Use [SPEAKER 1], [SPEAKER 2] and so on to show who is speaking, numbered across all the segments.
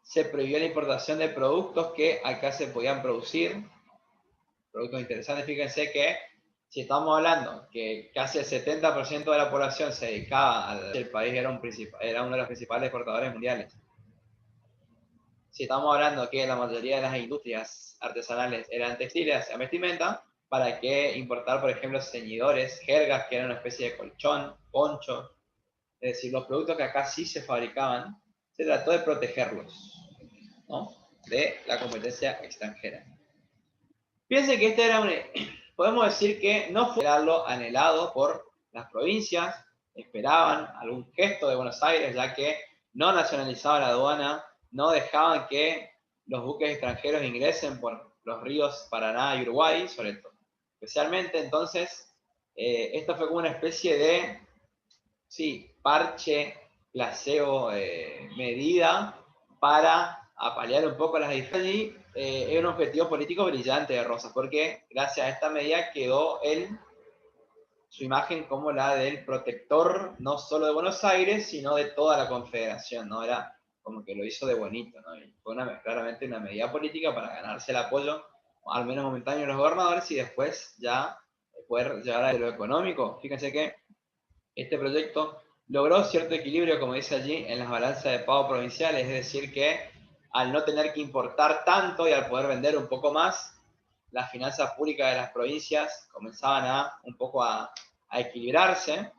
[SPEAKER 1] se prohibió la importación de productos que acá se podían producir. Productos interesantes, fíjense que si estamos hablando que casi el 70% de la población se dedicaba al país, era uno de los principales exportadores mundiales. Si estamos hablando que la mayoría de las industrias artesanales eran textiles y vestimenta, ¿para qué importar, por ejemplo, ceñidores, jergas, que eran una especie de colchón, ponchos? Es decir, los productos que acá sí se fabricaban, se trató de protegerlos, ¿no?, de la competencia extranjera. Piensen que podemos decir que no fue algo anhelado por las provincias, esperaban algún gesto de Buenos Aires, ya que no nacionalizaban la aduana, no dejaban que los buques extranjeros ingresen por los ríos Paraná y Uruguay, sobre todo. Especialmente, entonces, esto fue como una especie de, sí, parche, placebo, medida para apalear un poco las diferencias. Era un objetivo político brillante de Rosas, porque gracias a esta medida quedó su imagen como la del protector, no solo de Buenos Aires, sino de toda la Confederación, ¿no? Era como que lo hizo de bonito, ¿no? Y fue claramente una medida política para ganarse el apoyo, al menos momentáneo, de los gobernadores, y después ya poder llegar a lo económico. Fíjense que este proyecto logró cierto equilibrio, como dice allí, en las balanzas de pago provinciales, es decir, que al no tener que importar tanto y al poder vender un poco más, las finanzas públicas de las provincias comenzaban un poco a equilibrarse,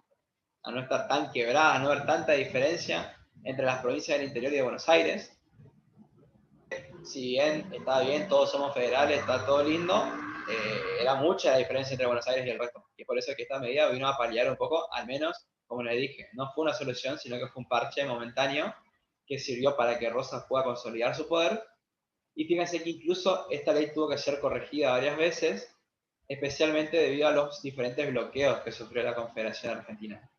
[SPEAKER 1] a no estar tan quebradas, a no haber tanta diferencia entre las provincias del interior y de Buenos Aires. Si bien está bien, todos somos federales, está todo lindo, era mucha la diferencia entre Buenos Aires y el resto. Y por eso es que esta medida vino a paliar un poco, al menos, como les dije, no fue una solución, sino que fue un parche momentáneo que sirvió para que Rosas pueda consolidar su poder. Y fíjense que incluso esta ley tuvo que ser corregida varias veces, especialmente debido a los diferentes bloqueos que sufrió la Confederación Argentina.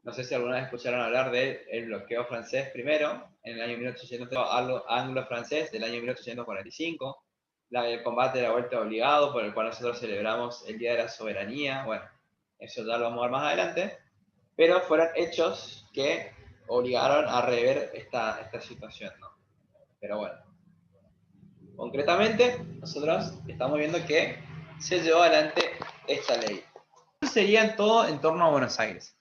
[SPEAKER 1] No sé si alguna vez escucharon hablar del bloqueo francés primero, en el año 1800, anglo-francés del año 1845, el combate de la vuelta obligado, por el cual nosotros celebramos el Día de la Soberanía. Bueno, eso ya lo vamos a ver más adelante, pero fueron hechos que obligaron a rever esta situación, ¿no? Pero bueno, concretamente, nosotros estamos viendo que se llevó adelante esta ley. Esto sería todo en torno a Buenos Aires.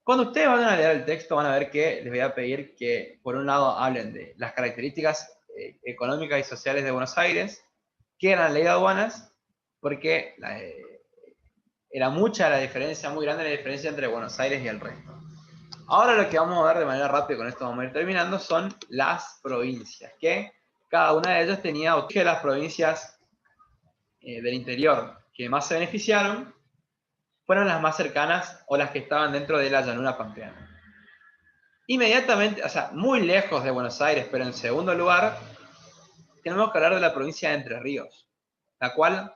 [SPEAKER 1] Cuando ustedes van a leer el texto, van a ver que les voy a pedir que, por un lado, hablen de las características económicas y sociales de Buenos Aires, que era la ley de aduanas, porque era mucha la diferencia, muy grande la diferencia entre Buenos Aires y el resto. Ahora lo que vamos a ver de manera rápida, con esto vamos a ir terminando, son las provincias, que cada una de ellas tenía, o que las provincias del interior que más se beneficiaron fueron las más cercanas o las que estaban dentro de la llanura pampeana. Inmediatamente, o sea, muy lejos de Buenos Aires, pero en segundo lugar, tenemos que hablar de la provincia de Entre Ríos, la cual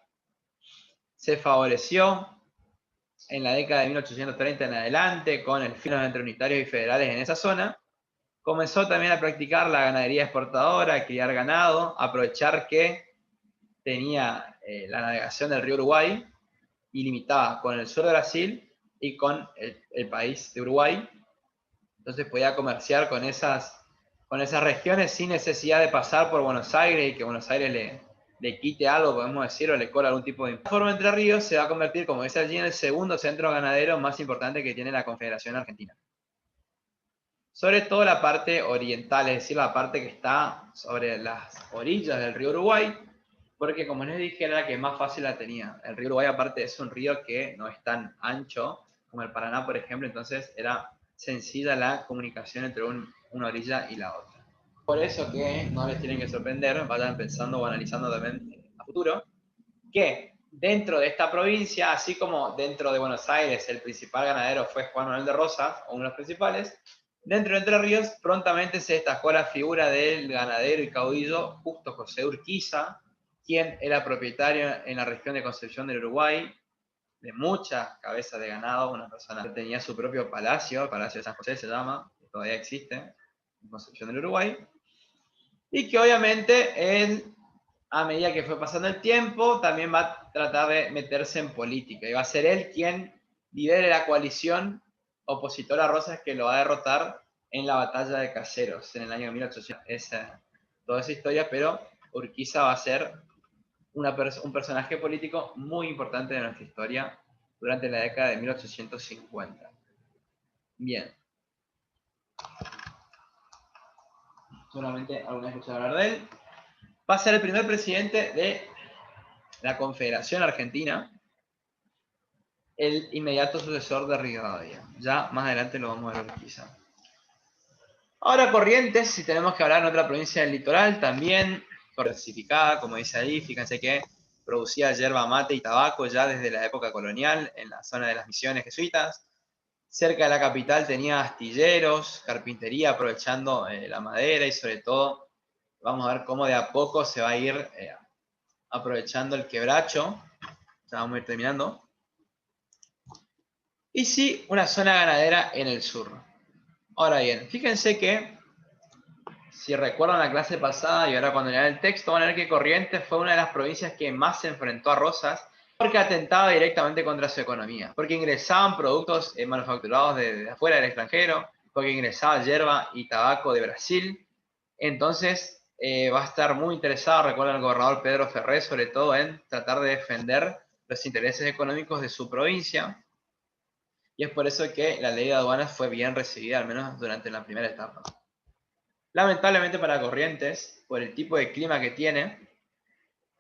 [SPEAKER 1] se favoreció en la década de 1830 en adelante con el fin de los entre unitarios y federales en esa zona. Comenzó también a practicar la ganadería exportadora, a criar ganado, aprovechar que tenía la navegación del río Uruguay y limitaba con el sur de Brasil y con el país de Uruguay. Entonces podía comerciar con esas regiones sin necesidad de pasar por Buenos Aires y que Buenos Aires le quite algo, podemos decir, o le cobre algún tipo de impuesto. De forma, Entre Ríos se va a convertir, como dice allí, en el segundo centro ganadero más importante que tiene la Confederación Argentina. Sobre todo la parte oriental, es decir, la parte que está sobre las orillas del río Uruguay, porque como les dije, era la que más fácil la tenía. El río Uruguay, aparte, es un río que no es tan ancho como el Paraná, por ejemplo, entonces era sencilla la comunicación entre una orilla y la otra. Por eso que no les tienen que sorprender, vayan pensando o analizando también a futuro, que dentro de esta provincia, así como dentro de Buenos Aires el principal ganadero fue Juan Manuel de Rosas, uno de los principales, dentro de Entre Ríos prontamente se destacó la figura del ganadero y caudillo Justo José Urquiza, quien era propietario en la región de Concepción del Uruguay de muchas cabezas de ganado, una persona que tenía su propio palacio, el Palacio de San José se llama, que todavía existe, en Concepción del Uruguay, y que obviamente él, a medida que fue pasando el tiempo, también va a tratar de meterse en política, y va a ser él quien lidere la coalición opositora a Rosas que lo va a derrotar en la batalla de Caseros, en el año 1800. toda esa historia, pero Urquiza va a ser un personaje político muy importante de nuestra historia durante la década de 1850. Bien. Seguramente alguna vez escuchado hablar de él. Va a ser el primer presidente de la Confederación Argentina, el inmediato sucesor de Rivadavia. Ya más adelante lo vamos a ver quizá. Ahora Corrientes, si tenemos que hablar en otra provincia del litoral, también diversificada, como dice ahí, fíjense que producía yerba mate y tabaco ya desde la época colonial en la zona de las misiones jesuitas. Cerca de la capital tenía astilleros, carpintería, aprovechando la madera y sobre todo vamos a ver cómo de a poco se va a ir aprovechando el quebracho. Ya vamos a ir terminando. Y sí, una zona ganadera en el sur. Ahora bien, fíjense que, si recuerdan la clase pasada y ahora cuando lean el texto, van a ver que Corrientes fue una de las provincias que más se enfrentó a Rosas porque atentaba directamente contra su economía, porque ingresaban productos manufacturados de afuera del extranjero, porque ingresaba hierba y tabaco de Brasil. Entonces va a estar muy interesado, recuerda el gobernador Pedro Ferré, sobre todo en tratar de defender los intereses económicos de su provincia. Y es por eso que la ley de aduanas fue bien recibida, al menos durante la primera etapa. Lamentablemente para Corrientes, por el tipo de clima que tiene,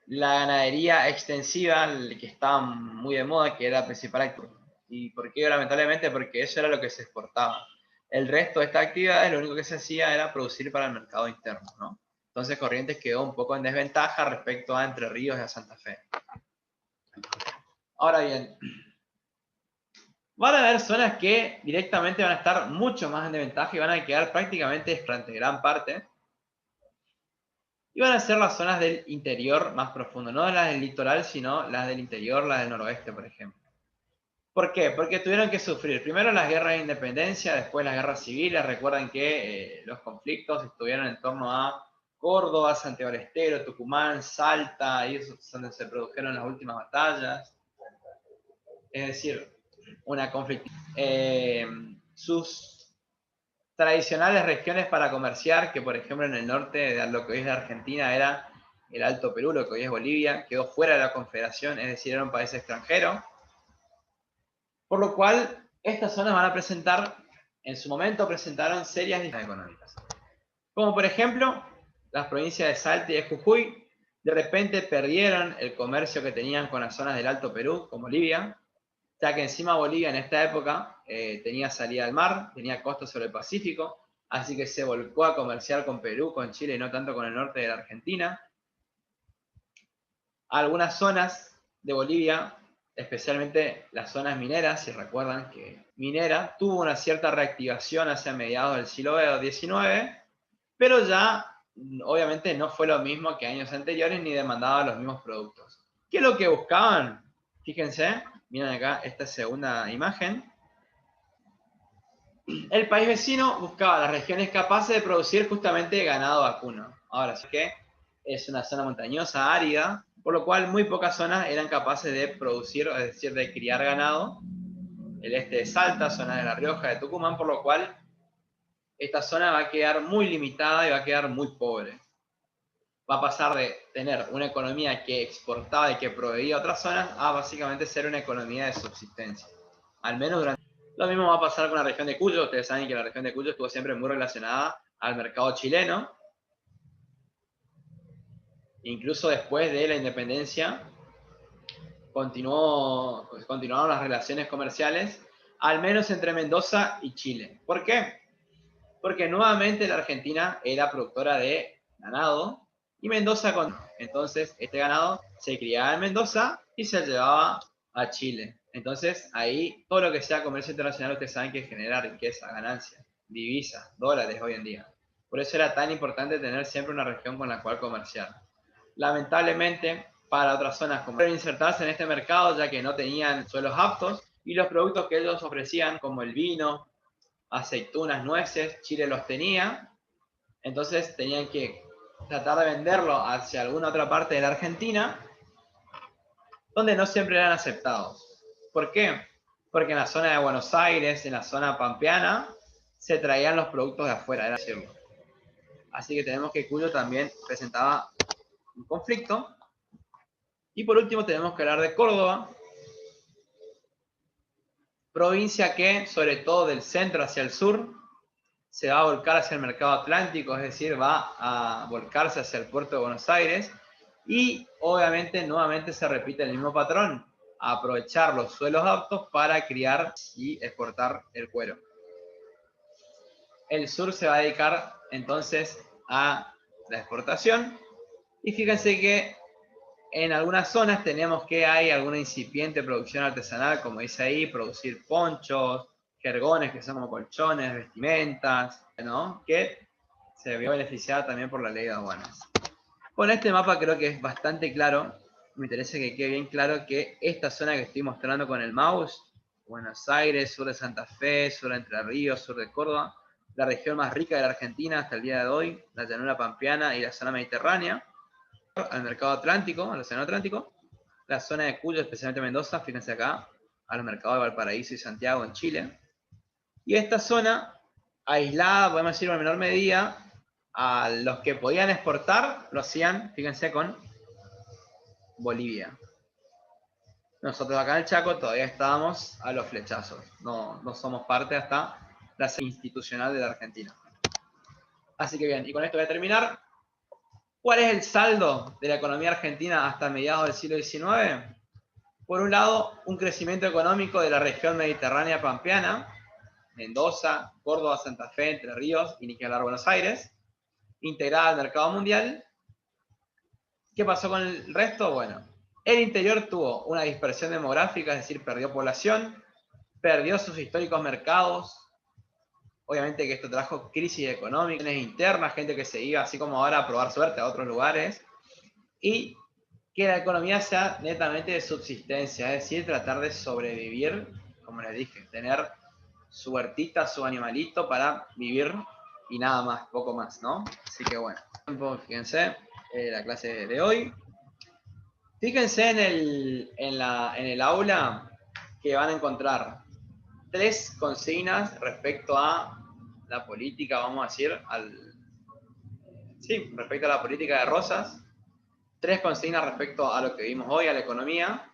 [SPEAKER 1] la ganadería extensiva, que estaba muy de moda, que era la principal actividad. ¿Y por qué lamentablemente? Porque eso era lo que se exportaba. El resto de estas actividades, lo único que se hacía era producir para el mercado interno, ¿no? Entonces Corrientes quedó un poco en desventaja respecto a Entre Ríos y a Santa Fe. Ahora bien, van a haber zonas que directamente van a estar mucho más en desventaja y van a quedar prácticamente durante gran parte. Y van a ser las zonas del interior más profundo, no las del litoral, sino las del interior, las del noroeste, por ejemplo. ¿Por qué? Porque tuvieron que sufrir primero las guerras de independencia, después las guerras civiles. Recuerden que los conflictos estuvieron en torno a Córdoba, Santiago del Estero, Tucumán, Salta, ahí es donde se produjeron las últimas batallas. Es decir, una conflictividad. Sus tradicionales regiones para comerciar, que por ejemplo en el norte de lo que hoy es la Argentina era el Alto Perú, lo que hoy es Bolivia, quedó fuera de la Confederación, es decir, era un país extranjero. Por lo cual, estas zonas van a presentar, en su momento presentaron serias dificultades económicas. Como por ejemplo, las provincias de Salta y de Jujuy, de repente perdieron el comercio que tenían con las zonas del Alto Perú, como Bolivia, ya que encima Bolivia en esta época tenía salida al mar, tenía costas sobre el Pacífico, así que se volcó a comerciar con Perú, con Chile y no tanto con el norte de la Argentina. Algunas zonas de Bolivia, especialmente las zonas mineras, si recuerdan que minera tuvo una cierta reactivación hacia mediados del siglo XIX, pero ya obviamente no fue lo mismo que años anteriores ni demandaba los mismos productos. ¿Qué es lo que buscaban? Fíjense, miren acá esta segunda imagen. El país vecino buscaba las regiones capaces de producir justamente ganado vacuno. Ahora sí que es una zona montañosa, árida, por lo cual muy pocas zonas eran capaces de producir, es decir, de criar ganado. El este de Salta, zona de La Rioja, de Tucumán, por lo cual esta zona va a quedar muy limitada y va a quedar muy pobre. Va a pasar de tener una economía que exportaba y que proveía a otras zonas a básicamente ser una economía de subsistencia. Al menos durante... Lo mismo va a pasar con la región de Cuyo. Ustedes saben que la región de Cuyo estuvo siempre muy relacionada al mercado chileno. Incluso después de la independencia continuaron las relaciones comerciales, al menos entre Mendoza y Chile. ¿Por qué? Porque nuevamente la Argentina era productora de ganado y Mendoza con... Entonces este ganado se criaba en Mendoza y se llevaba a Chile. Entonces ahí todo lo que sea comercio internacional ustedes saben que genera riqueza, ganancia, divisas, dólares hoy en día. Por eso era tan importante tener siempre una región con la cual comerciar. Lamentablemente para otras zonas como insertarse en este mercado ya que no tenían suelos aptos y los productos que ellos ofrecían como el vino, aceitunas, nueces, Chile los tenía, entonces tenían que tratar de venderlo hacia alguna otra parte de la Argentina, donde no siempre eran aceptados. ¿Por qué? Porque en la zona de Buenos Aires, en la zona pampeana, se traían los productos de afuera, era decirlo. Así que tenemos que Cuyo también presentaba un conflicto. Y por último tenemos que hablar de Córdoba, provincia que, sobre todo del centro hacia el sur, se va a volcar hacia el mercado atlántico, es decir, va a volcarse hacia el puerto de Buenos Aires, y obviamente nuevamente se repite el mismo patrón, aprovechar los suelos aptos para criar y exportar el cuero. El sur se va a dedicar entonces a la exportación, y fíjense que en algunas zonas tenemos que hay alguna incipiente producción artesanal, como dice ahí, producir ponchos, jergones, que son como colchones, vestimentas, ¿no? Que se vio beneficiada también por la ley de aduanas. Con este mapa creo que es bastante claro, me interesa que quede bien claro que esta zona que estoy mostrando con el mouse, Buenos Aires, sur de Santa Fe, sur de Entre Ríos, sur de Córdoba, la región más rica de la Argentina hasta el día de hoy, la llanura pampeana y la zona mediterránea, al mercado atlántico, al océano Atlántico, la zona de Cuyo, especialmente Mendoza, fíjense acá, al mercado de Valparaíso y Santiago en Chile. Y esta zona, aislada, podemos decir en menor medida, a los que podían exportar, lo hacían, fíjense, con Bolivia. Nosotros acá en el Chaco todavía estábamos a los flechazos, no somos parte hasta la sede institucional de la Argentina. Así que bien, y con esto voy a terminar. ¿Cuál es el saldo de la economía argentina hasta mediados del siglo XIX? Por un lado, un crecimiento económico de la región mediterránea pampeana, Mendoza, Córdoba, Santa Fe, Entre Ríos y ni que hablar Buenos Aires, integrada al mercado mundial. ¿Qué pasó con el resto? Bueno, el interior tuvo una dispersión demográfica, es decir, perdió población, perdió sus históricos mercados. Obviamente que esto trajo crisis económicas internas, gente que se iba, así como ahora, a probar suerte a otros lugares. Y que la economía sea netamente de subsistencia, es decir, tratar de sobrevivir, como les dije, tener su huertita, su animalito para vivir y nada más, poco más, ¿no? Así que bueno, fíjense, la clase de hoy. Fíjense en el aula que van a encontrar 3 consignas respecto a la política, vamos a decir, respecto a la política de Rosas, 3 consignas respecto a lo que vimos hoy, a la economía,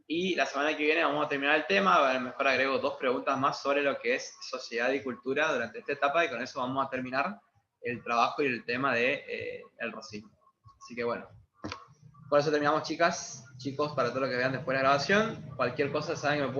[SPEAKER 1] y la semana que viene vamos a terminar el tema, a lo mejor agrego 2 preguntas más sobre lo que es sociedad y cultura durante esta etapa, y con eso vamos a terminar el trabajo y el tema de el racismo. Así que bueno, con eso terminamos, chicas, chicos, para todo lo que vean después de la grabación. Cualquier cosa saben que me pueden